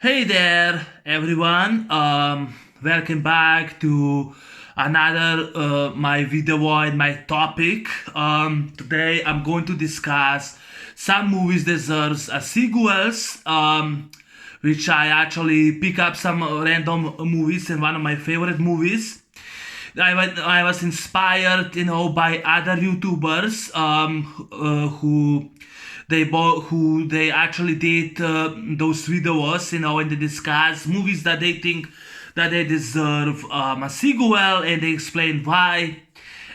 Hey there, everyone. Welcome back to another my video and my topic. Today I'm going to discuss some movies deserves a sequels. Which I actually pick up some random movies and one of my favorite movies. I was inspired, by other YouTubers who they actually did those videos, and they discuss movies that they think that they deserve a sequel, and they explain why.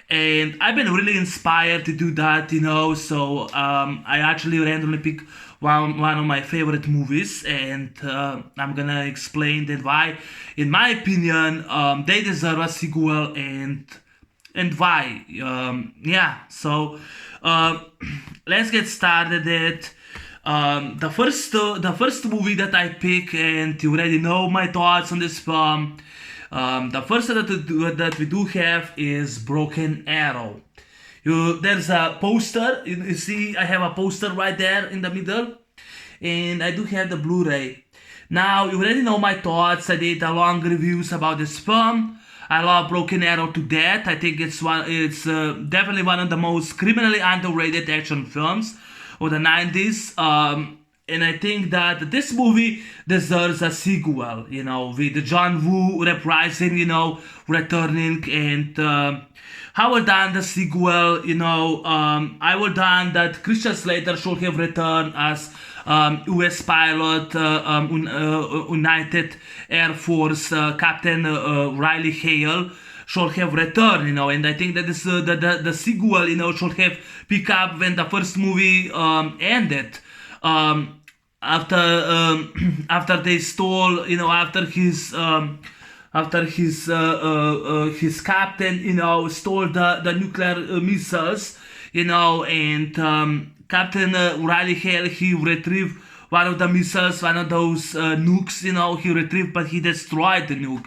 And I've been really inspired to do that. So I actually randomly pick one of my favorite movies, and I'm gonna explain that why, in my opinion, they deserve a sequel, and why. Yeah, so uh, let's get started. The first movie that I pick, and you already know my thoughts on this film. The first that we do have is Broken Arrow. There's a poster. You see, I have a poster right there in the middle, and I do have the Blu-ray. Now, you already know my thoughts. I did a long reviews about this film. I love Broken Arrow to death. I think it's definitely one of the most criminally underrated action films of the 90s. And I think that this movie deserves a sequel, with John Woo reprising, returning, and how well done the sequel, I would done that Christian Slater should have returned as US pilot, United Air Force Captain Riley Hale should have returned, and I think that the sequel, should have picked up when the first movie ended. After they stole, after his captain, stole the nuclear missiles, and Captain Riley Hale, he retrieved one of the missiles, one of those nukes, he retrieved, but he destroyed the nuke.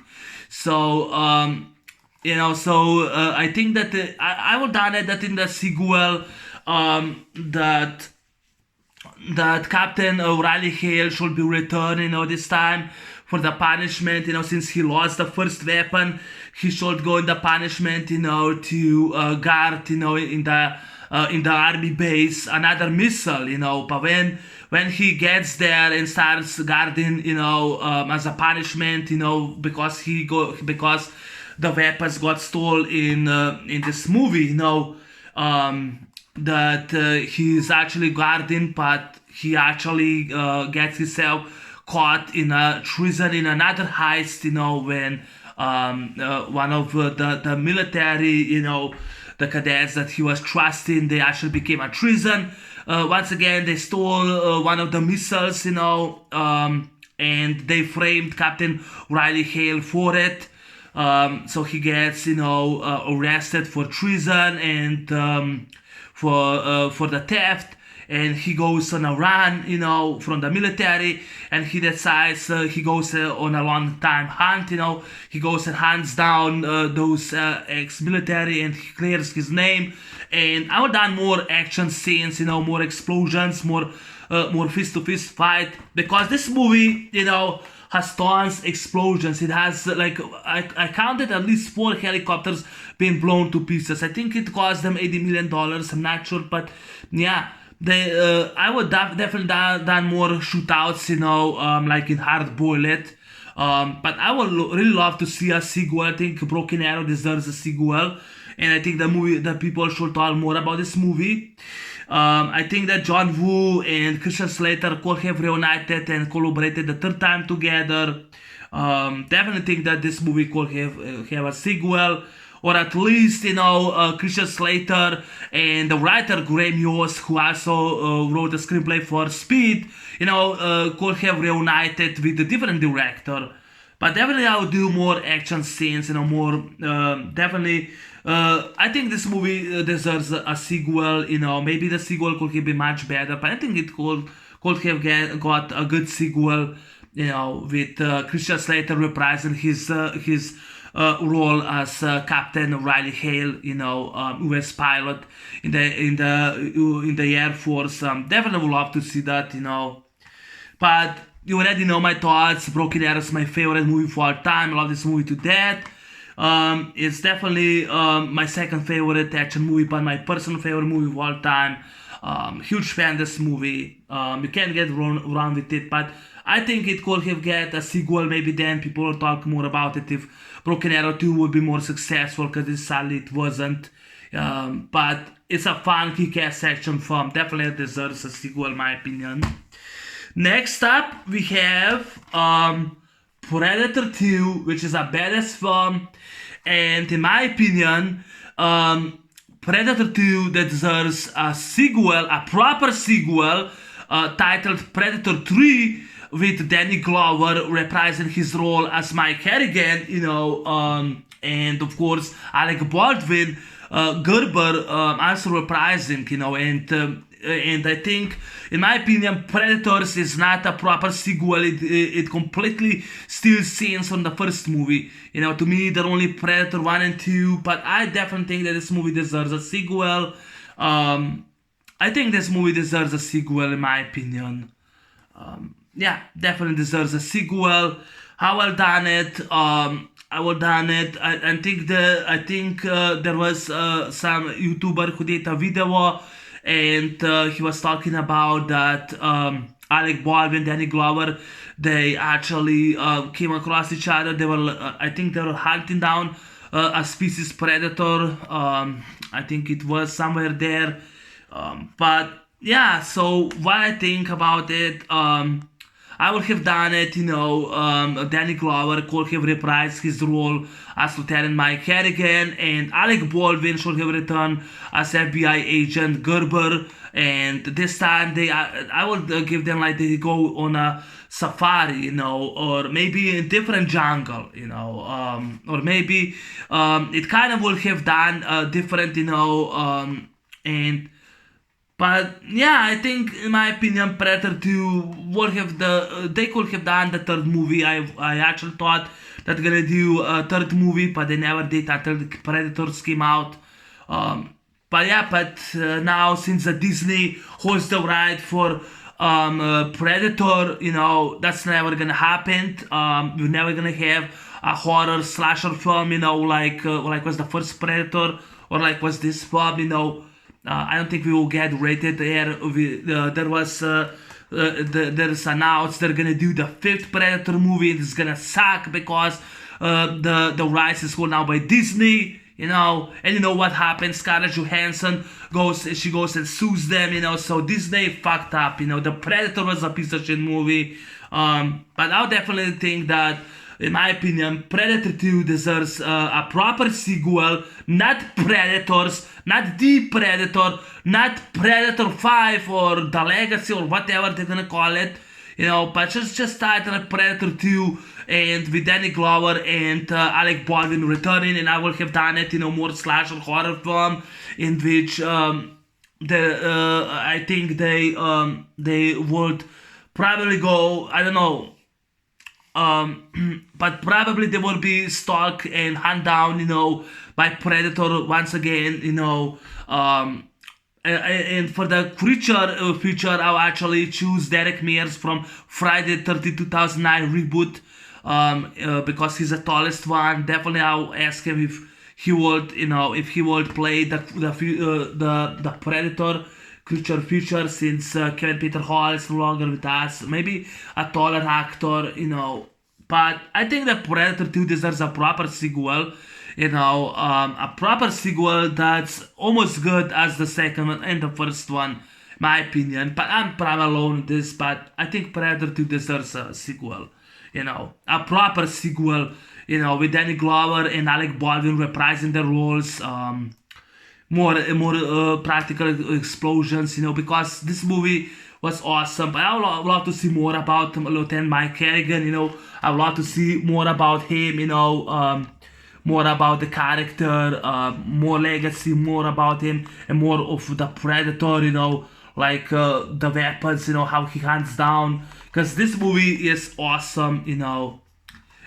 So I think that I would done it that in the sequel, that Captain Riley Hale should be returned, this time for the punishment, since he lost the first weapon, he should go in the punishment, to guard, in the army base another missile, but when he gets there and starts guarding, as a punishment, because the weapons got stolen in this movie, that he's actually guarding, but he actually gets himself caught in a treason in another heist, when one of the military, the cadets that he was trusting, they actually became a treason. Once again, they stole one of the missiles, and they framed Captain Riley Hale for it. So he gets, arrested for treason and for the theft, and he goes on a run, from the military, and he decides he goes on a long time hunt, he goes and hunts down those ex-military, and he clears his name. And I would done more action scenes, more explosions, more fist-to-fist fight, because this movie, has tons explosions. It has I counted at least 4 helicopters being blown to pieces. I think it cost them $80 million. I'm not sure, but yeah, they I would definitely done more shootouts, like in Hard Boiled. But I would really love to see a sequel. I think Broken Arrow deserves a sequel, and I think the people should talk more about this movie. I think that John Woo and Christian Slater could have reunited and collaborated the third time together. Definitely think that this movie could have a sequel, or at least, Christian Slater and the writer Graham Yost, who also wrote the screenplay for Speed, could have reunited with a different director. But definitely, I would do more action scenes, more definitely. I think this movie deserves a sequel. Maybe the sequel could be much better, but I think it could have got a good sequel. With Christian Slater reprising his role as Captain Riley Hale, U.S. pilot in the Air Force. Definitely would love to see that. But you already know my thoughts. Broken Arrow is my favorite movie of all time. I love this movie to death. It's definitely my second favorite action movie, but my personal favorite movie of all time. Huge fan of this movie. You can't get wrong with it, but I think it could have get a sequel. Maybe then people will talk more about it if Broken Arrow 2 would be more successful, because sadly it wasn't. But it's a fun kick-ass action film. Definitely deserves a sequel, in my opinion. Next up, we have Predator 2, which is a badass film. And in my opinion, Predator 2 deserves a sequel, a proper sequel, titled Predator 3, with Danny Glover reprising his role as Mike Harrigan, and of course Alec Baldwin, Gerber also reprising, and I think, in my opinion, Predators is not a proper sequel. It completely steals scenes from the first movie. To me, they're only Predator 1 and 2, but I definitely think that this movie deserves a sequel. I think this movie deserves a sequel, in my opinion. Yeah, definitely deserves a sequel. How well done it? I well done it. I think there was some YouTuber who did a video, and he was talking about that Alec Baldwin, Danny Glover, they actually came across each other. They were, I think, they were hunting down a species predator. I think it was somewhere there. But yeah, so what I think about it, I would have done it, Danny Glover could have reprised his role as Lieutenant Mike Harrigan, and Alec Baldwin should have returned as FBI agent Gerber, and this time I would give them like they go on a safari, or maybe a different jungle, or maybe it kind of would have done different, and but yeah, I think, in my opinion, Predator 2 would have they could have done the third movie. I actually thought that they're gonna do a third movie, but they never did until the Predators came out. But now, since the Disney holds the right for Predator, that's never gonna happen. We're never gonna have a horror slasher film, like was the first Predator, or like was this film, I don't think we will get rated there. There's announced they're gonna do the fifth Predator movie. It's gonna suck because the rights is held now by Disney. And you know what happens? Scarlett Johansson goes and sues them. So Disney fucked up. The Predator was a piece of shit movie. But I'll definitely think that, in my opinion, Predator 2 deserves a proper sequel, not Predators, not The Predator, not Predator 5 or The Legacy or whatever they're gonna call it, but just title Predator 2, and with Danny Glover and Alec Baldwin returning, and I will have done it, more slasher horror film, in which I think they would probably go, I don't know, but probably they will be stalked and hunt down, by Predator once again, and for the creature feature, I'll actually choose Derek Mears from Friday 13, 2009 reboot, because he's the tallest one. Definitely, I'll ask him if he would, play the Predator creature feature, since Kevin Peter Hall is no longer with us. Maybe a taller actor, But I think that Predator 2 deserves a proper sequel, a proper sequel that's almost good as the second one and the first one, my opinion. But I'm probably alone in this, but I think Predator 2 deserves a sequel, a proper sequel, with Danny Glover and Alec Baldwin reprising their roles, more practical explosions, because this movie was awesome. But I would love to see more about Lieutenant Mike Harrigan, I would love to see more about him, more about the character, more legacy, more about him, and more of the Predator, like the weapons, how he hunts down. Because this movie is awesome,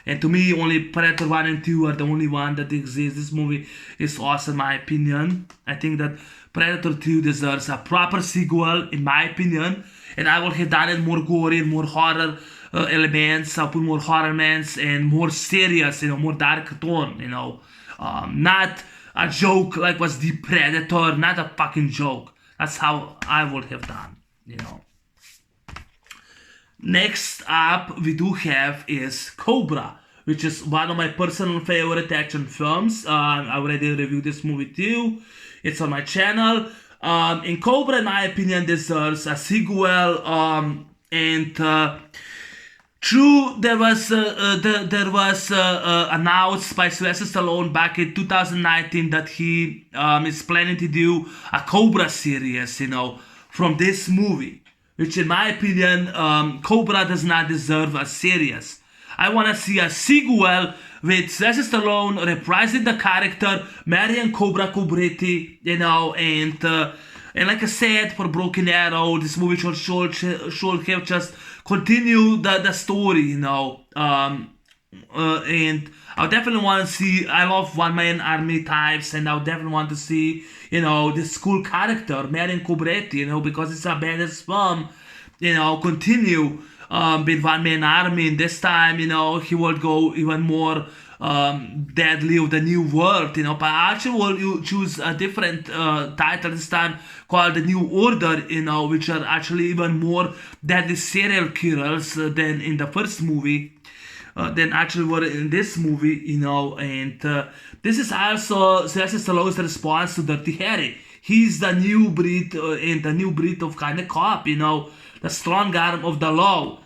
And to me, only Predator 1 and 2 are the only one that exists. This movie is awesome, in my opinion. I think that Predator 2 deserves a proper sequel, in my opinion. and I would have done it more gory, more horror elements. I'll put more horror elements and more serious, more dark tone, not a joke like was the Predator, not a fucking joke. That's how I would have done. Next up we do have is Cobra, which is one of my personal favorite action films. I already reviewed this movie too. It's on my channel. And Cobra, in my opinion, deserves a sequel. True, there was announced by Sylvester Stallone back in 2019 that he is planning to do a Cobra series, from this movie. Which, in my opinion, Cobra does not deserve a series. I want to see a sequel with Sylvester Stallone reprising the character, marrying Cobra Cobretti, and like I said, for Broken Arrow, this movie should have just continue the story, and I definitely want to see. I love one-man army types, and I definitely want to see, this cool character, marrying Cobretti, because it's a badass film, continue with one-man army, and this time, he will go even more deadly of the new world, but I actually will choose a different title this time called The New Order, which are actually even more deadly serial killers than in the first movie, than actually were in this movie, and this is also Sylvester Stallone's response to Dirty Harry. He's the new breed, and the new breed of kind of cop, the strong arm of the law.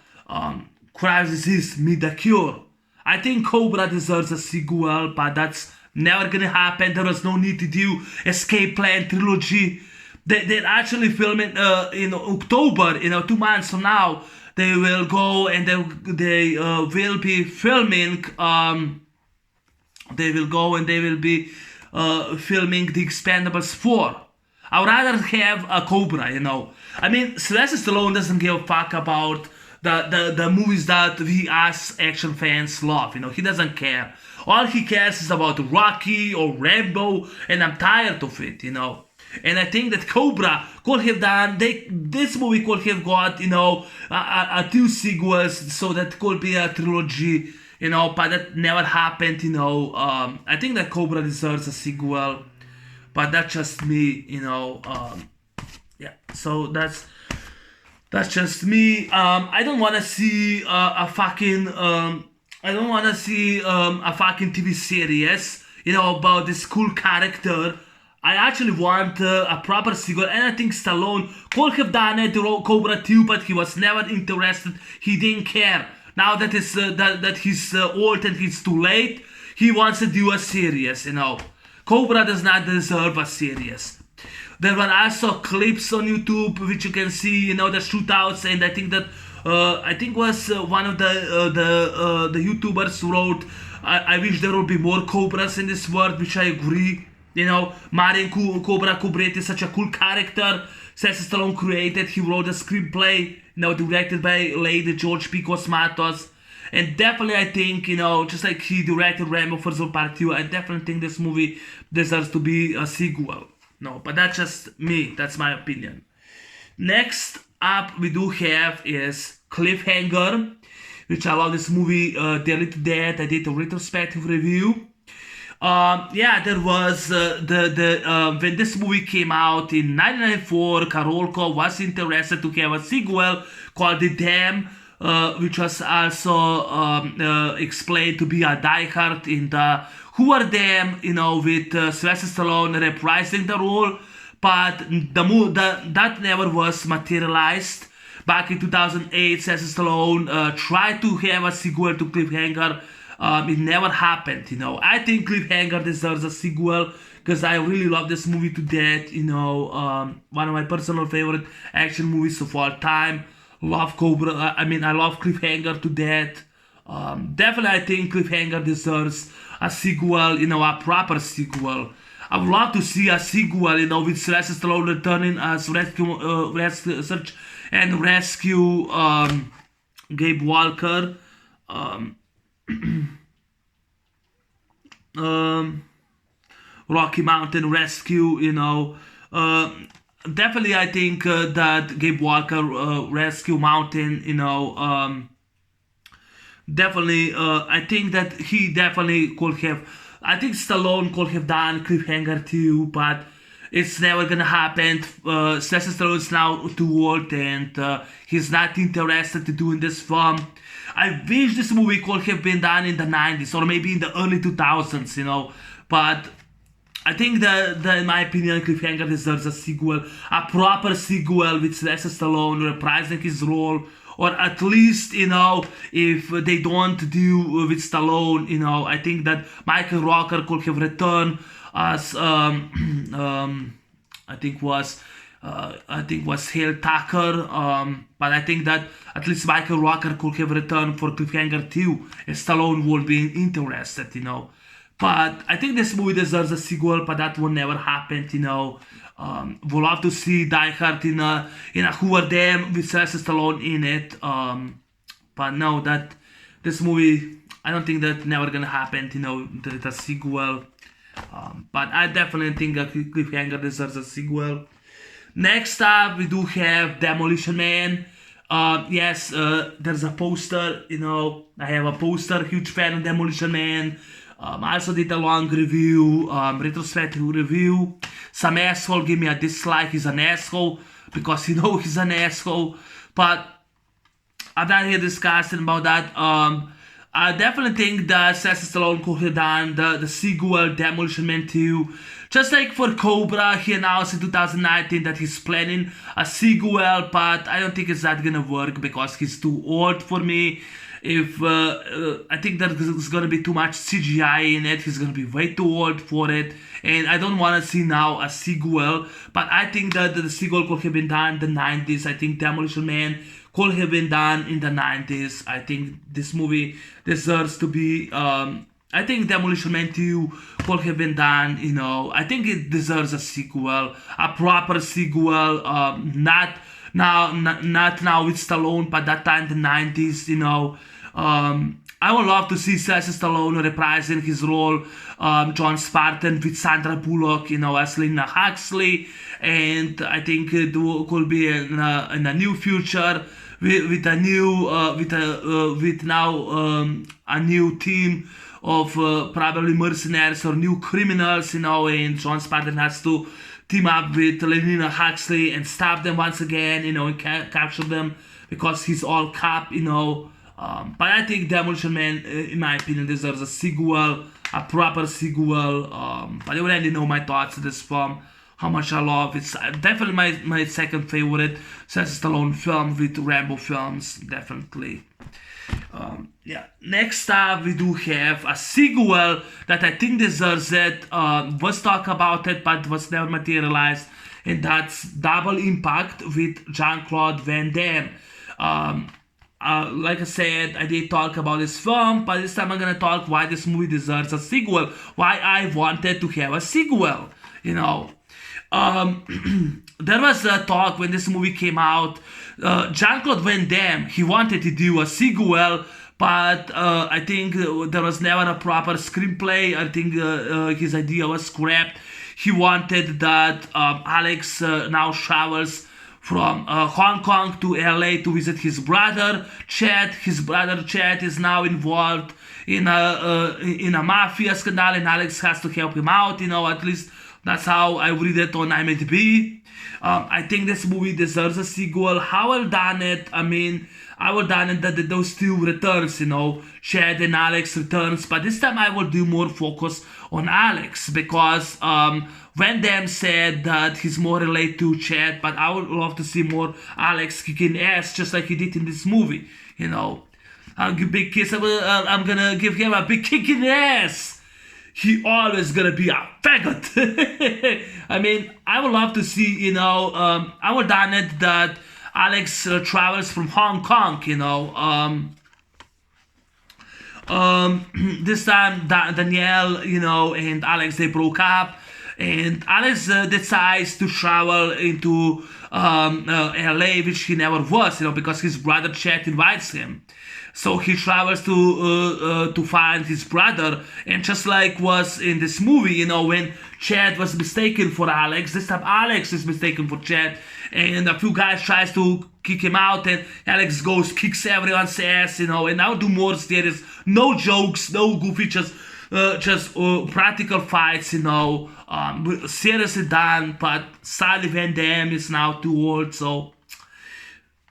Crisis is me the cure. I think Cobra deserves a sequel, but that's never gonna happen. There was no need to do Escape Plan trilogy. They're actually filming in October, 2 months from now. They will go and they will be filming. They will go and they will be filming The Expendables 4. I would rather have a Cobra, I mean, Sylvester Stallone doesn't give a fuck about the movies that we as action fans love, he doesn't care. All he cares is about Rocky or Rambo, and I'm tired of it, And I think that Cobra could have done, this movie could have got, a 2 sequels, so that could be a trilogy, but that never happened, I think that Cobra deserves a sequel, but that's just me, yeah, so that's just me. I don't want to see a fucking TV series, about this cool character. I actually want a proper sequel, and I think Stallone could have done it, Cobra 2, but he was never interested. He didn't care. Now that he's old and he's too late, he wants to do a series, Cobra does not deserve a series. There were also clips on YouTube which you can see, the shootouts, and I think that was one of the YouTubers wrote, I wish there would be more Cobras in this world, which I agree. Marrying Cobra Cobretti is such a cool character. Sylvester Stallone created. He wrote a screenplay, directed by late George P. Cosmatos. And definitely, I think, just like he directed Rambo First Part 2, I definitely think this movie deserves to be a sequel. No, but that's just me. That's my opinion. Next up, we do have is Cliffhanger, which I love this movie dearly to death. I did a retrospective review. There was when this movie came out in 1994, Karolko was interested to have a sequel called The Dam, which was also explained to be a diehard in the Who Are Them, with Sylvester Stallone reprising the role, but that never was materialized. Back in 2008, Sylvester Stallone tried to have a sequel to Cliffhanger. It never happened, I think Cliffhanger deserves a sequel because I really love this movie to death, one of my personal favorite action movies of all time. Love Cobra, I love Cliffhanger to death. Definitely I think Cliffhanger deserves a sequel, a proper sequel. I would love to see a sequel, with Sylvester Stallone returning as search and rescue Gabe Walker. Rocky Mountain Rescue, definitely I think that Gabe Walker Rescue Mountain, definitely, I think that he definitely could have. I think Stallone could have done Cliffhanger too, but it's never gonna happen. Sylvester Stallone's now too old, and he's not interested to doing this film. I wish this movie could have been done in the 90s or maybe in the early 2000s, but I think that in my opinion, Cliffhanger deserves a sequel, a proper sequel with Sylvester Stallone reprising his role, or at least, if they don't do with Stallone, I think that Michael Rooker could have returned as, I think was Hale Tucker, but I think that at least Michael Rooker could have returned for Cliffhanger 2, if Stallone would be interested. But I think this movie deserves a sequel, but that will never happen, We'll love to see Die Hard in a Who Are Them with Sylvester Stallone in it. But no, that this movie, I don't think that never gonna happen, the sequel. But I definitely think that Cliffhanger deserves a sequel. Next up, we do have Demolition Man. Yes, there's a poster, I have a poster, huge fan of Demolition Man. I also did a long review, retrospective review. Some asshole gave me a dislike, he's an asshole, because he's an asshole. But I'm not here discussing about that. I definitely think that Sylvester Stallone could have done the sequel, Demolition Man 2. Just like for Cobra, he announced in 2019 that he's planning a sequel, but I don't think it's not gonna work because he's too old for me. If I think that there's gonna be too much CGI in it, he's gonna be way too old for it, and I don't want to see now a sequel. But I think that the sequel could have been done in the 90s. I think Demolition Man could have been done in the 90s. I think this movie deserves to be. I think Demolition Man 2 could have been done. I think it deserves a sequel, a proper sequel. Not now with Stallone, but that time in the 90s. I would love to see Sylvester Stallone reprising his role, John Spartan with Sandra Bullock, as Lena Huxley, and I think it could be in a new future with a new with now a new team of probably mercenaries or new criminals, and John Spartan has to team up with Lena Huxley and stop them once again, and capture them because he's all cop, But I think Demolition Man, in my opinion, deserves a sequel, a proper sequel. But you already know my thoughts on this film, how much I love. It's definitely my second favorite Sylvester Stallone film with Rambo films, definitely. Next up, we do have a sequel that I think deserves it. Was talk about it, but was never materialized, and that's Double Impact with Jean-Claude Van Damme. Like I said, I did talk about this film, but this time I'm gonna talk why this movie deserves a sequel, why I wanted to have a sequel. There was a talk when this movie came out. Jean-Claude Van Damme, he wanted to do a sequel, but I think there was never a proper screenplay. I think his idea was scrapped. He wanted that Alex now travels from Hong Kong to LA to visit his brother Chad. His brother Chad is now involved in a mafia scandal, and Alex has to help him out. At least that's how I read it on IMDb. I think this movie deserves a sequel. How well done it? I will done it that those two returns, Chad and Alex returns, but this time I will do more focus on Alex because Van Damme said that he's more related to Chad, but I would love to see more Alex kicking ass just like he did in this movie. I'm gonna give him a big kick in the ass. He always gonna be a faggot. I would love to see, I would done it that Alex travels from Hong Kong, this time Danielle, and Alex, they broke up, And Alex decides to travel into LA, which he never was, because his brother Chet invites him. So he travels to find his brother, and just like was in this movie, when Chad was mistaken for Alex, this time Alex is mistaken for Chad, and a few guys tries to kick him out, and Alex goes, kicks everyone's ass, and now do more serious, no jokes, no goofy, just practical fights, seriously done. But sadly Van Damme is now too old, so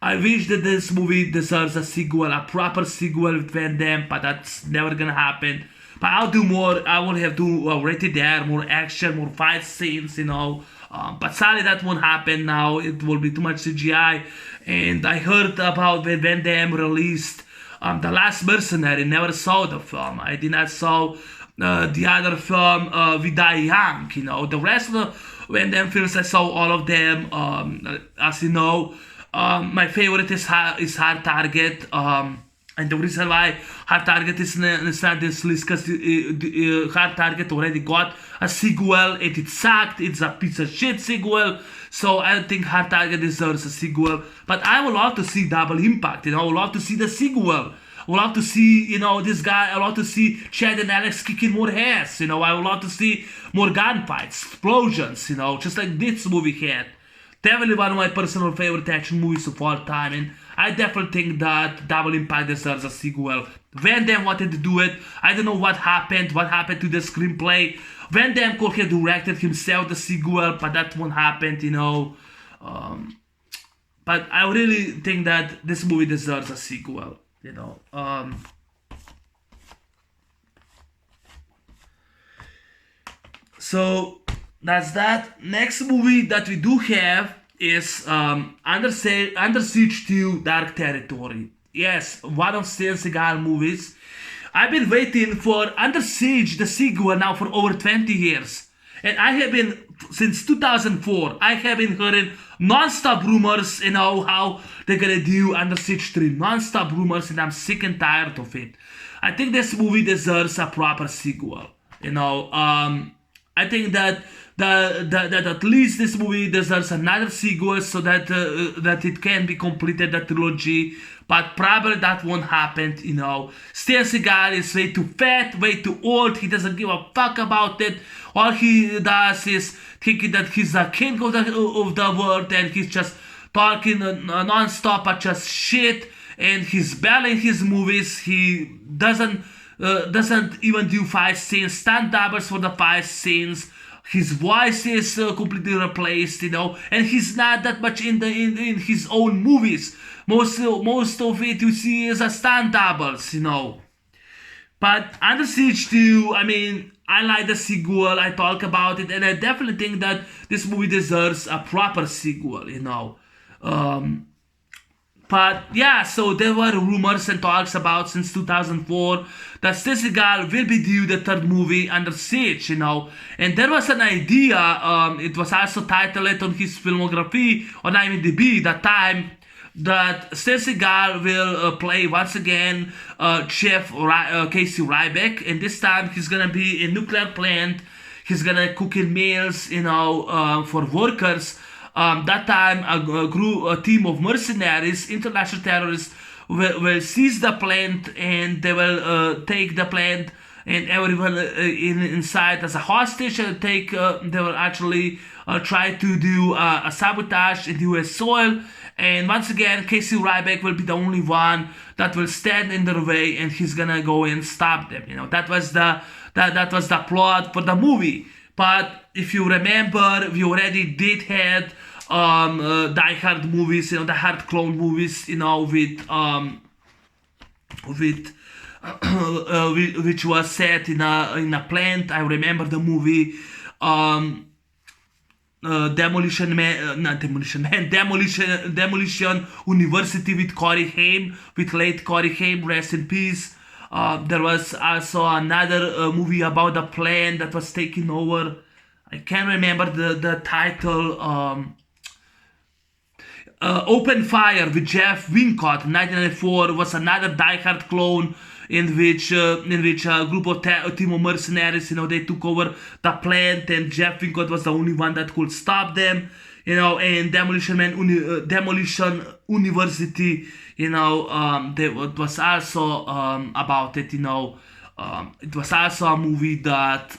I wish that this movie deserves a sequel, a proper sequel with Van Damme, but that's never gonna happen. But I'll do more. I will have to rated R, more action, more fight scenes, but sadly that won't happen now. It will be too much CGI. And I heard about when Van Damme released The Last Mercenary. Never saw the film. I did not saw the other film, We Die Young. The rest of the Van Damme films, I saw all of them. As you know, my favorite is Hard Target. And the reason why Hard Target is not this list, because Hard Target already got a sequel and it sucked. It's a piece of shit sequel. So I don't think Hard Target deserves a sequel. But I would love to see Double Impact. I would love to see the sequel. I would love to see, this guy. I would love to see Chad and Alex kicking more ass. I would love to see more gunfights, explosions, just like this movie had. Definitely one of my personal favorite action movies of all time, and I definitely think that Double Impact deserves a sequel. Van Damme wanted to do it. I don't know what happened to the screenplay. Van Damme could have directed himself the sequel, but that won't happen, but I really think that this movie deserves a sequel, So that's that. Next movie that we do have is Under Siege 2 Dark Territory. Yes, one of Steven Seagal movies. I've been waiting for Under Siege, the sequel, now for over 20 years. And I have been, since 2004, I have been hearing non-stop rumors, how they're gonna do Under Siege 3. Non-stop rumors, and I'm sick and tired of it. I think this movie deserves a proper sequel. I think that that at least this movie deserves another sequel so that it can be completed, the trilogy. But probably that won't happen. Steven Seagal is way too fat, way too old. He doesn't give a fuck about it. All he does is thinking that he's the king of the world, and he's just talking non-stop about just shit. And he's barely in his movies. He doesn't even do fight scenes, stunt doubles for the fight scenes. His voice is completely replaced, and he's not that much in his own movies. Most of it you see is a stunt doubles, But Under Siege 2, I like the sequel. I talk about it, and I definitely think that this movie deserves a proper sequel, But yeah, so there were rumors and talks about since 2004 that Steven Seagal will be due the third movie, Under Siege, And there was an idea, it was also titled on his filmography on IMDb that time, that Steven Seagal will play once again Chef Casey Ryback, and this time he's gonna be in nuclear plant. He's gonna cook in meals, for workers. That time a team of mercenaries, international terrorists, will seize the plant, and they will take the plant and everyone inside as a hostage, and they will actually try to do a sabotage in US soil. And once again, Casey Ryback will be the only one that will stand in their way, and he's gonna go and stop them. That was the plot for the movie. But if you remember, we already did had Die Hard movies, the Hard clone movies, which was set in a plant. I remember the movie Demolition Man, not Demolition Man, Demolition University with Corey Haim, with late Corey Haim, rest in peace. There was also another movie about the plant that was taken over. I can't remember the title. Open Fire with Jeff Wincott, 1994, was another Die Hard clone. in which a group of a team of mercenaries, they took over the plant, and Jeff Wincott was the only one that could stop them. And Demolition Man, Demolition University, there was also about it. It was also a movie that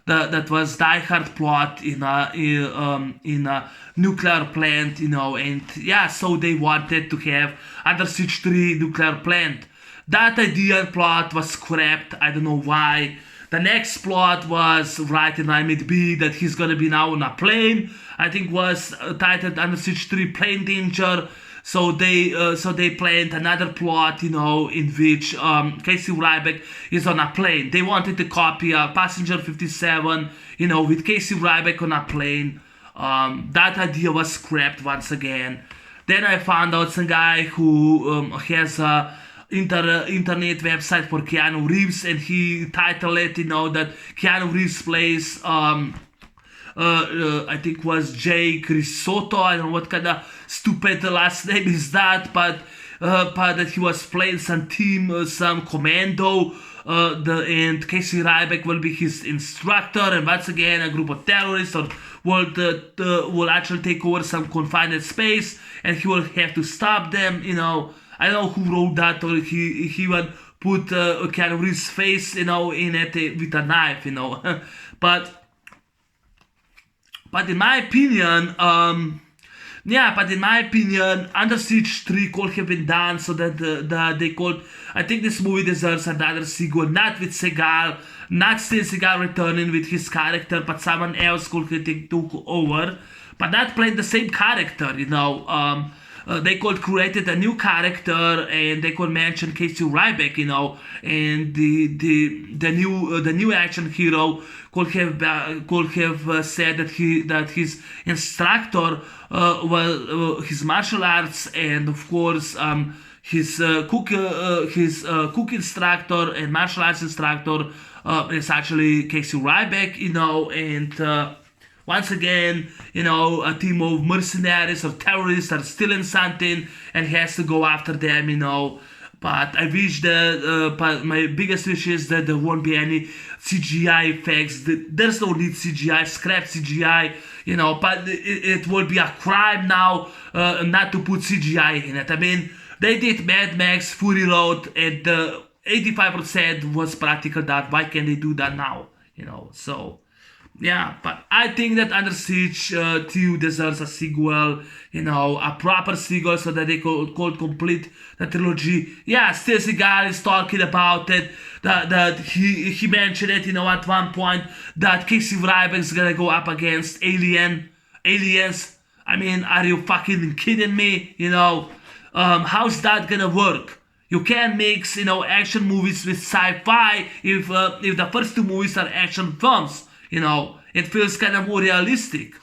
that was Die Hard plot in a nuclear plant, and yeah, so they wanted to have Under Siege 3 nuclear plant. That idea and plot was scrapped. I don't know why. The next plot was right in IMDb that he's gonna be now on a plane. I think was titled Under Siege 3 Plane Danger. So they planned another plot, in which Casey Ryback is on a plane. They wanted to copy a Passenger 57, with Casey Ryback on a plane. That idea was scrapped once again. Then I found out some guy who has a internet website for Keanu Reeves, and he titled it, that Keanu Reeves plays I think was Jay Crisotto. I don't know what kind of stupid last name is that, but that he was playing some team, some commando, and Casey Ryback will be his instructor, and once again a group of terrorists will actually take over some confined space, and he will have to stop them. I don't know who wrote that, or he would put Keanu Reeves' face, in it with a knife, But in my opinion, Under Siege 3 could have been done so that they could. I think this movie deserves another sequel, not with Seagal, not Steven Seagal returning with his character, but someone else could take over, but not playing the same character. They could created a new character, and they could mention Casey Ryback, and the new action hero could have said that his instructor his martial arts, and of course his cook instructor and martial arts instructor is actually Casey Ryback, and once again, a team of mercenaries or terrorists are stealing something and has to go after them, But I wish that, but my biggest wish is that there won't be any CGI effects. There's no need CGI, scrap CGI, but it will be a crime now not to put CGI in it. I mean, they did Mad Max, Fury Road, and 85% was practical that. Why can't they do that now? So... yeah, but I think that Under Siege 2 deserves a sequel, a proper sequel, so that they could complete the trilogy. Yeah, still Seagal is talking about it, that he mentioned it, at one point, that Casey Ryback is gonna go up against aliens. I mean, are you fucking kidding me? How's that gonna work? You can't mix, action movies with sci-fi if the first two movies are action films. It feels kind of more realistic.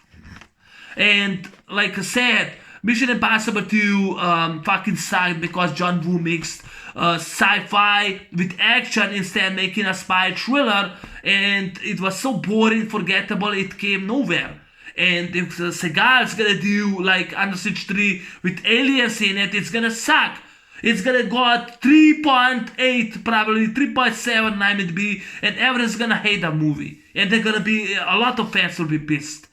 And like I said, Mission Impossible 2 fucking sucked because John Woo mixed sci-fi with action instead making a spy thriller, and it was so boring, forgettable, it came nowhere. And if Seagal's gonna do like Under Siege 3 with aliens in it, it's gonna suck. It's gonna got 3.8, probably 3.7 on IMDb, and everyone's gonna hate that movie. And they're gonna be, a lot of fans will be pissed,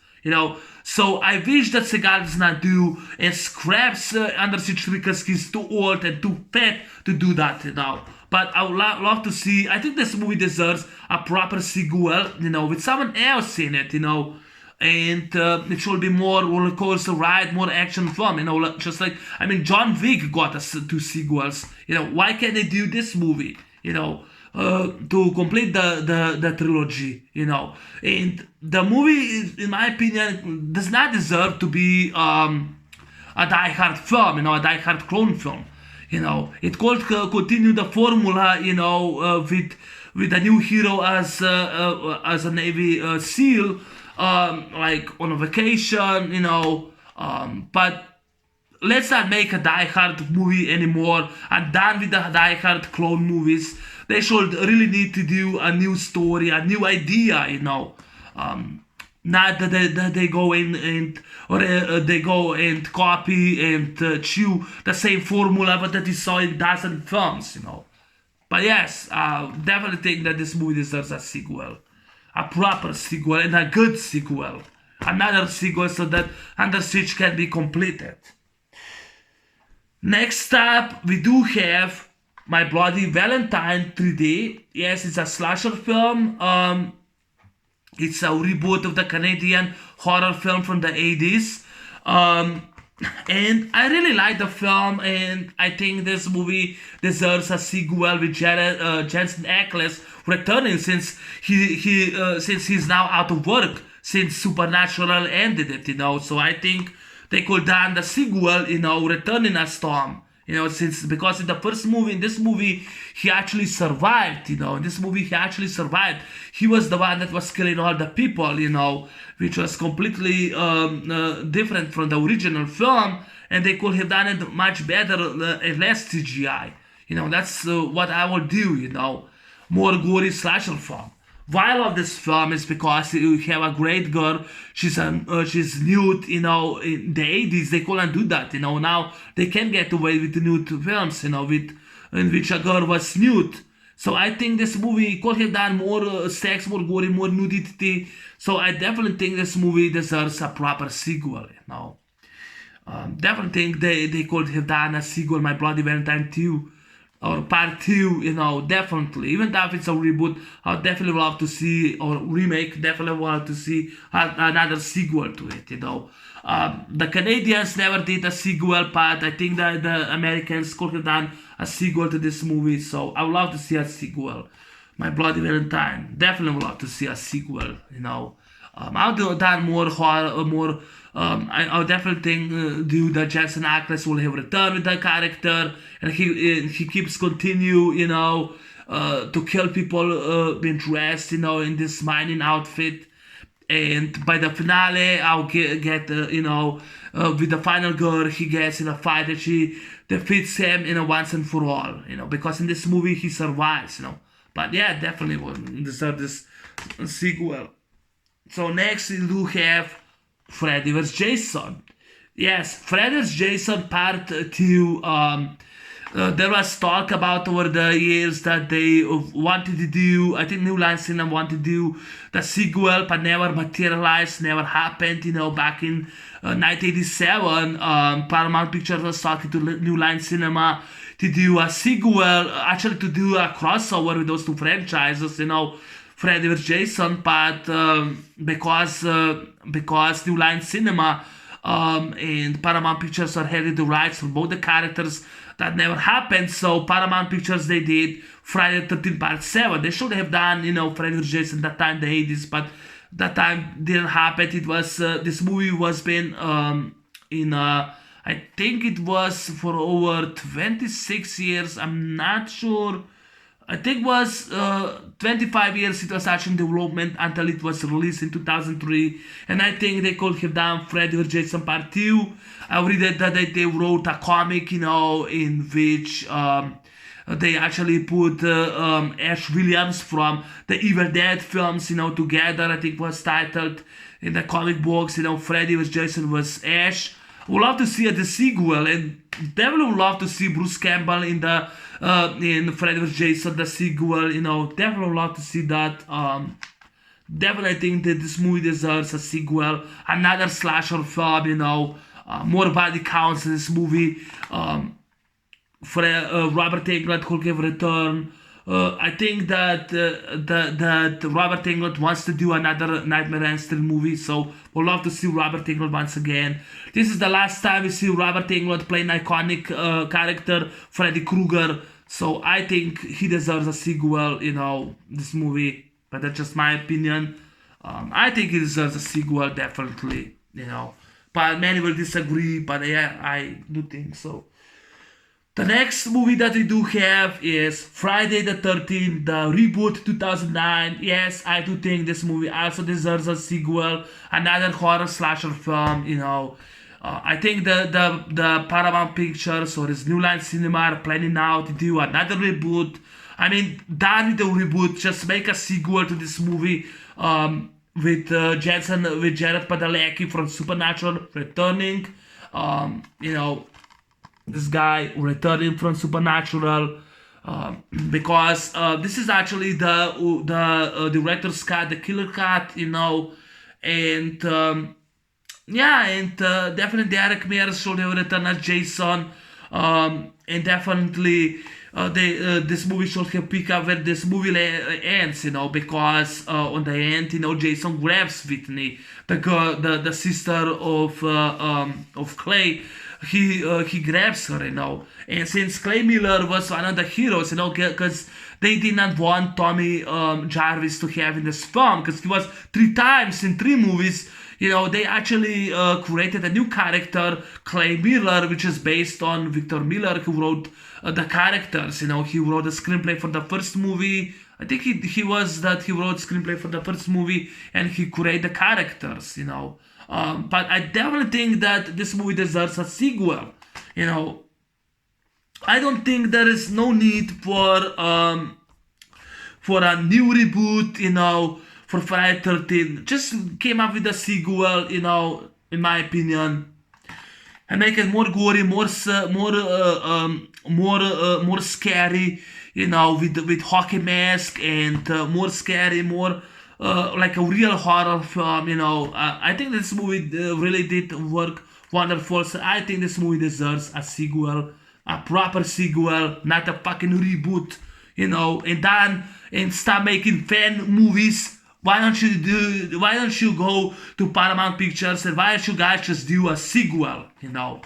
So I wish that Seagal does not do and scraps Under Siege 3 because he's too old and too fat to do that, But I would love to see, I think this movie deserves a proper sequel, with someone else in it, And it should be more roller coaster ride, more action film, just like, I mean, John Wick got us 2 sequels, why can't they do this movie, to complete the trilogy, and the movie, in my opinion, does not deserve to be a Die Hard film, a Die Hard clone film, it could continue the formula, with a new hero as a Navy SEAL, like on a vacation, but let's not make a Die Hard movie anymore. I'm done with the Die Hard clone movies. They should really need to do a new story, a new idea, Not that they go in and or they go and copy and chew the same formula, but that we saw in dozen films, But yes, definitely think that this movie deserves a sequel, a proper sequel and a good sequel, another sequel so that Under Siege can be completed. Next up, we do have My Bloody Valentine 3D. Yes, it's a slasher film. It's a reboot of the Canadian horror film from the 80s. And I really like the film, and I think this movie deserves a sequel with Jensen Ackles returning since since he's now out of work since Supernatural ended it. So I think they could done the sequel, returning as Tom. Since because in the first movie, in this movie, he actually survived. In this movie, he actually survived. He was the one that was killing all the people. Which was completely different from the original film, and they could have done it much better and less CGI. That's what I would do. More gory slasher film. Why I love this film is because you have a great girl. She's nude. In the 80s they couldn't do that. Now they can get away with nude films. In which a girl was nude. So I think this movie could have done more sex, more gory, more nudity. So I definitely think this movie deserves a proper sequel. Definitely think they could have done a sequel, My Bloody Valentine 2. Or part 2, definitely. Even if it's a reboot, I would definitely love to see, or remake, definitely want to see another sequel to it, The Canadians never did a sequel, but I think that the Americans could have done a sequel to this movie, so I would love to see a sequel. My Bloody Valentine, definitely would love to see a sequel, I'll do done more horror, more. I'll definitely think the Jensen Ackles will have returned with the character, and he keeps continue, to kill people being dressed, in this mining outfit. And by the finale, I'll get with the final girl, he gets in a fight that she defeats him once and for all, because in this movie he survives, But yeah, definitely will deserve this sequel. So next we do have Freddy Was Jason. Yes, Freddy Was Jason Part 2. There was talk about over the years that they wanted to do, I think New Line Cinema wanted to do the sequel, but never materialized, never happened. Back in 1987, Paramount Pictures was talking to New Line Cinema to do a sequel, actually to do a crossover with those two franchises, Freddy vs. Jason, but because New Line Cinema and Paramount Pictures are having the rights for both the characters, that never happened. So Paramount Pictures, they did Friday the 13th Part 7. They should have done, Freddy vs. Jason that time, the 80s, but that time didn't happen. It was this movie was been I think it was for over 26 years. I'm not sure. I think it was 25 years it was actually in development until it was released in 2003. And I think they could have done Freddy vs. Jason Part 2. I read that they wrote a comic, in which they actually put Ash Williams from the Evil Dead films, together. I think it was titled in the comic books, Freddy vs. Jason was Ash. Would love to see the sequel, and definitely would love to see Bruce Campbell in the in Freddy vs. Jason, the sequel. Definitely would love to see that. Definitely think that this movie deserves a sequel, another slasher film. More body counts in this movie. Robert Englund could give return. I think that that Robert Englund wants to do another Nightmare on Elm Street movie, so we'll love to see Robert Englund once again. This is the last time we see Robert Englund play an iconic character, Freddy Krueger. So I think he deserves a sequel. This movie, but that's just my opinion. I think he deserves a sequel, definitely. But many will disagree. But yeah, I do think so. The next movie that we do have is Friday the 13th, the reboot 2009. Yes, I do think this movie also deserves a sequel, another horror slasher film. I think the Paramount Pictures or his New Line Cinema are planning now to do another reboot. I mean, done with the reboot, just make a sequel to this movie. with Jared Padalecki from Supernatural returning. You know, this guy returning from Supernatural. Because this is actually the director's cut, the killer cut, you know, and yeah, and definitely Derek Mears should have returned as Jason, and definitely this movie should have picked up where this movie ends, you know, because on the end, you know, Jason grabs Whitney, the girl, the sister of Clay. He grabs her, you know, and since Clay Miller was one of the heroes, you know, because they did not want Tommy Jarvis to have in this film, because he was 3 times in 3 movies. You know, they actually created a new character, Clay Miller, which is based on Victor Miller, who wrote the characters. You know, he wrote the screenplay for the first movie. I think he wrote screenplay for the first movie, and he created the characters. You know, but I definitely think that this movie deserves a sequel. You know, I don't think there is no need for a new reboot. You know, for Friday 13, just came up with a sequel, you know, in my opinion, and make it more gory, more scary, you know, with hockey mask, and more scary, more like a real horror film, you know. I think this movie really did work wonderful. So I think this movie deserves a sequel, a proper sequel, not a fucking reboot, you know. And stop making fan movies. Why don't you go to Paramount Pictures, and why don't you guys just do a sequel, you know?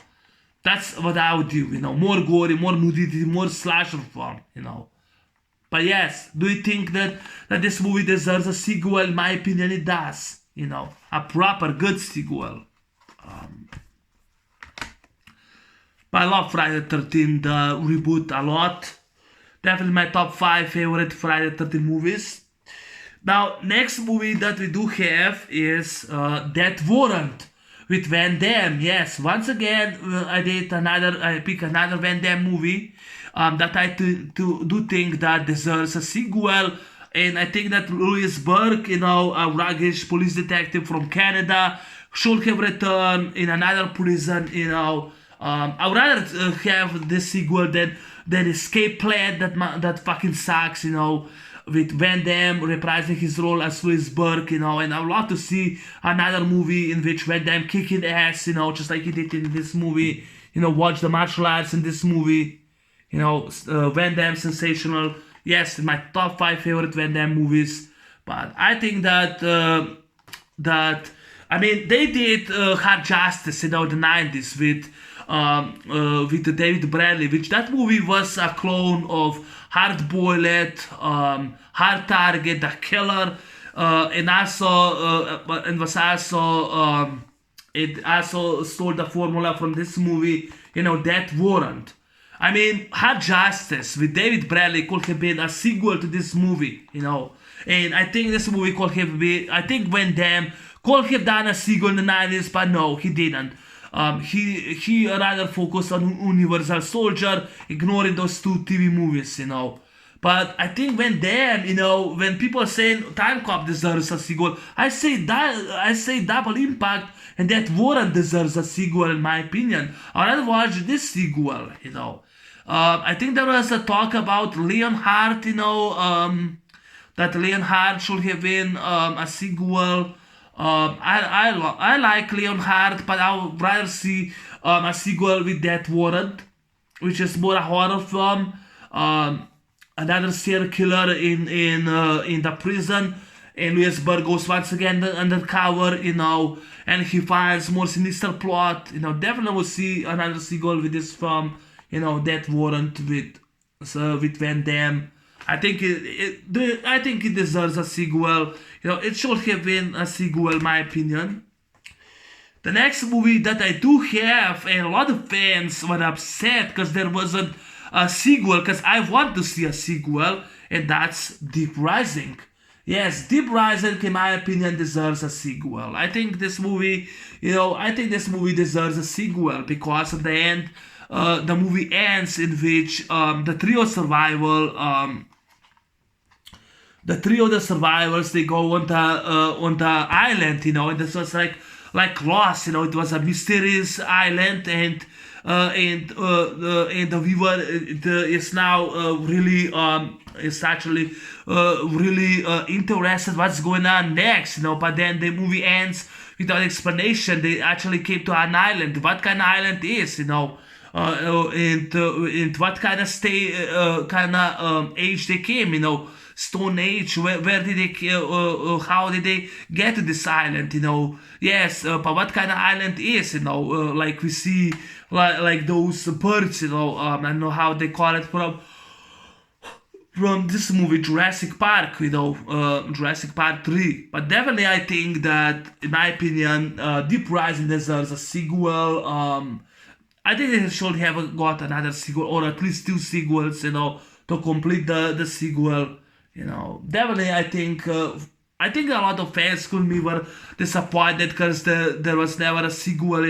That's what I would do, you know, more gory, more nudity, more slasher film, you know. But yes, do you think that this movie deserves a sequel? In my opinion, it does, you know, a proper good sequel. But I love Friday the 13th reboot a lot. Definitely my top 5 favorite Friday the 13th movies. Now, next movie that we do have is Death Warrant with Van Damme. Yes, once again, I pick another Van Damme movie that I do think that deserves a sequel. And I think that Louis Burke, you know, a rugged police detective from Canada, should have returned in another prison, you know. I would rather have this sequel than Escape Plan that fucking sucks, you know, with Van Damme reprising his role as Louis Burke, you know. And I would love to see another movie in which Van Damme kicking ass, you know, just like he did in this movie, you know, watch the martial arts in this movie, you know. Van Damme sensational. Yes, my top 5 favorite Van Damme movies. But I think that I mean, they did Hard Justice, you know, in the 90s with David Bradley, which that movie was a clone of Hard Boiled, Hard Target, The Killer, and it also stole the formula from this movie, you know, Death Warrant. I mean, Hard Justice with David Bradley could have been a sequel to this movie, you know. And I think this movie could have been, I think Van Damme could have done a sequel in the 90s, but no, he didn't. He rather focused on Universal Soldier, ignoring those 2 TV movies, you know. But I think Van Damme, you know, when people say Time Cop deserves a sequel, I say Double Impact and Death Warrant deserves a sequel, in my opinion. I'd rather watch this sequel, you know. I think there was a talk about Leonhardt, you know, that Leonhardt should have been a sequel. I like Leonhardt, but I would rather see a sequel with Death Warrant, which is more a horror film. Another serial killer in the prison, and Louis Burke goes once again undercover, you know, and he finds more sinister plot. You know, definitely will see another sequel with this film, you know, Death Warrant with Van Damme. I think it deserves a sequel. You know, it should have been a sequel, in my opinion. The next movie that I do have, and a lot of fans were upset because there wasn't a sequel, because I want to see a sequel, and that's Deep Rising. Yes, Deep Rising, in my opinion, deserves a sequel. I think this movie, you know, deserves a sequel because at the end, the movie ends in which the trio survival the three of the survivors, they go on the island, and this was like Lost, it was a mysterious island, and the viewer is now really is actually really interested what's going on next, but then the movie ends without explanation. They actually came to an island. What kind of island is, and what kind of age they came, Stone Age. Where did they? How did they get to this island? Yes, but what kind of island is? Like we see, like those birds. I don't know how they call it from this movie Jurassic Park, Jurassic Park 3. But definitely I think that, in my opinion, Deep Rising deserves a sequel. I think they should have got another sequel, or at least two sequels, to complete the sequel. Definitely I think a lot of fans could be were disappointed because there was never a sequel,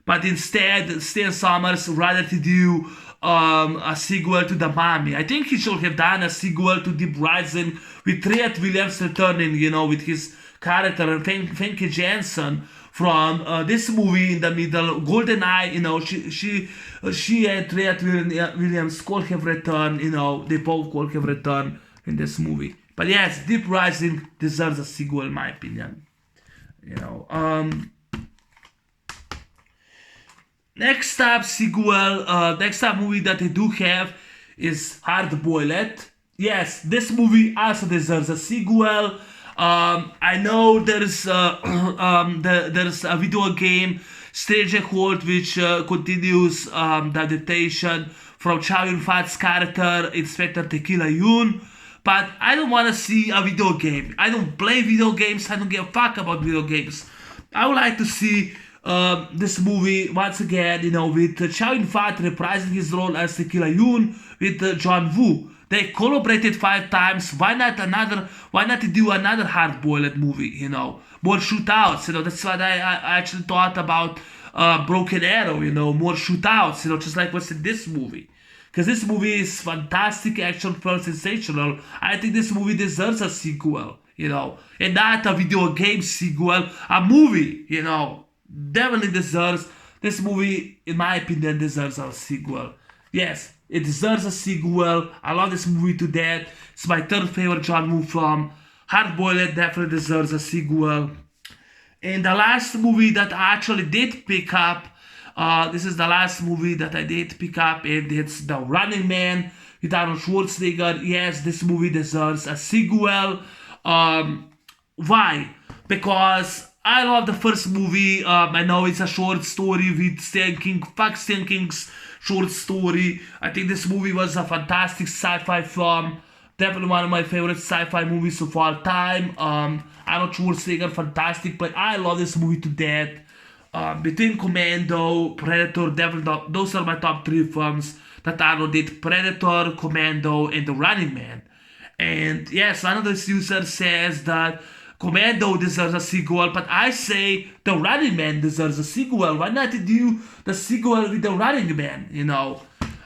but instead Stan Summers rather to do a sequel to The Mummy. I think he should have done a sequel to Deep Rising with Treat Williams returning, with his character, and Famke Janssen from this movie in the middle, GoldenEye. She and Treat Williams could have returned. They both could have returned in this movie. But yes, Deep Rising deserves a sequel, in my opinion. Next up movie that I do have is Hard Boiled. Yes, this movie also deserves a sequel. I know there's a video game, Strangerhold, which continues the adaptation from Chow Yun-fat's character, Inspector Tequila Yoon. But I don't want to see a video game. I don't play video games. I don't give a fuck about video games. I would like to see this movie once again, with Chow Yun-fat reprising his role as Tequila Yoon with John Woo. They collaborated 5 times. Why not do another hard-boiled movie? More shootouts. That's what I actually thought about Broken Arrow. More shootouts. Just like what's in this movie. Because this movie is fantastic, action, fun, sensational. I think this movie deserves a sequel. And not a video game sequel, a movie. Definitely deserves. This movie, in my opinion, deserves a sequel. Yes, it deserves a sequel. I love this movie to death. It's my third favorite John Woo film. Hard Boiled definitely deserves a sequel. And the last movie that I actually did pick up, this is the last movie that I did pick up, and it's The Running Man with Arnold Schwarzenegger. Yes, this movie deserves a sequel. Why? Because I love the first movie. I know it's a short story with Stan King. Fuck Stan King's short story. I think this movie was a fantastic sci-fi film. Definitely one of my favorite sci-fi movies of all time. Arnold Schwarzenegger, fantastic, but I love this movie to death. Between Commando, Predator, definitely those are my top 3 films that Arnold did. Predator, Commando, and The Running Man. And yes, one of the users says that Commando deserves a sequel, but I say The Running Man deserves a sequel. Why not do the sequel with The Running Man?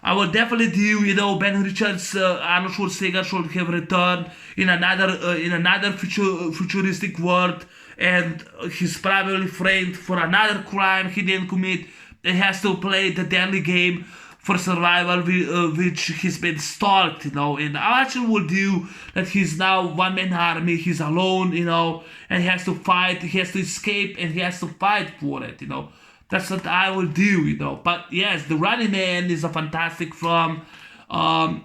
I will definitely do. Ben Richards, Arnold Schwarzenegger should have returned in another futuristic world, and he's probably framed for another crime he didn't commit. He has to play the deadly game for survival, which he's been stalked, and I actually will do that. He's now one-man army, he's alone, and he has to fight, he has to escape, and he has to fight for it, That's what I will do, But yes, The Running Man is a fantastic film, one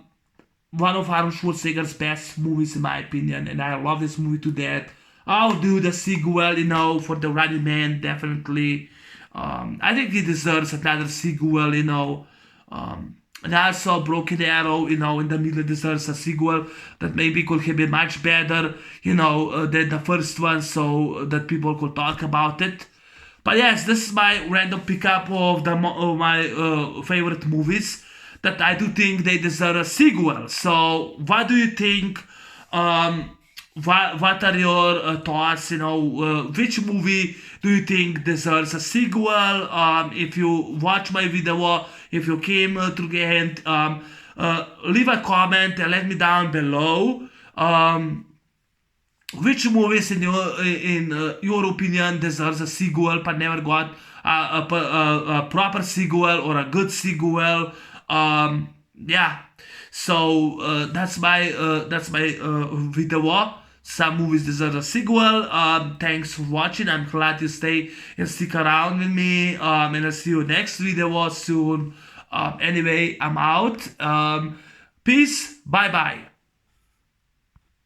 of Arnold Schwarzenegger's best movies in my opinion, and I love this movie to death. I'll do the sequel, for The Running Man, definitely. I think he deserves another sequel, and also Broken Arrow, in the middle deserves a sequel that maybe could have been much better, than the first one, so that people could talk about it. But yes, this is my random pickup of my favorite movies that I do think they deserve a sequel. So what do you think? What are your thoughts? Which movie do you think deserves a sequel? If you watch my video, if you came through the end, leave a comment and let me down below which movies in your opinion deserves a sequel but never got a proper sequel or a good sequel. Yeah, so that's my video. Some movies deserve a sequel. Thanks for watching. I'm glad you stay and stick around with me. And I'll see you next video soon. Anyway, I'm out. Peace. Bye bye.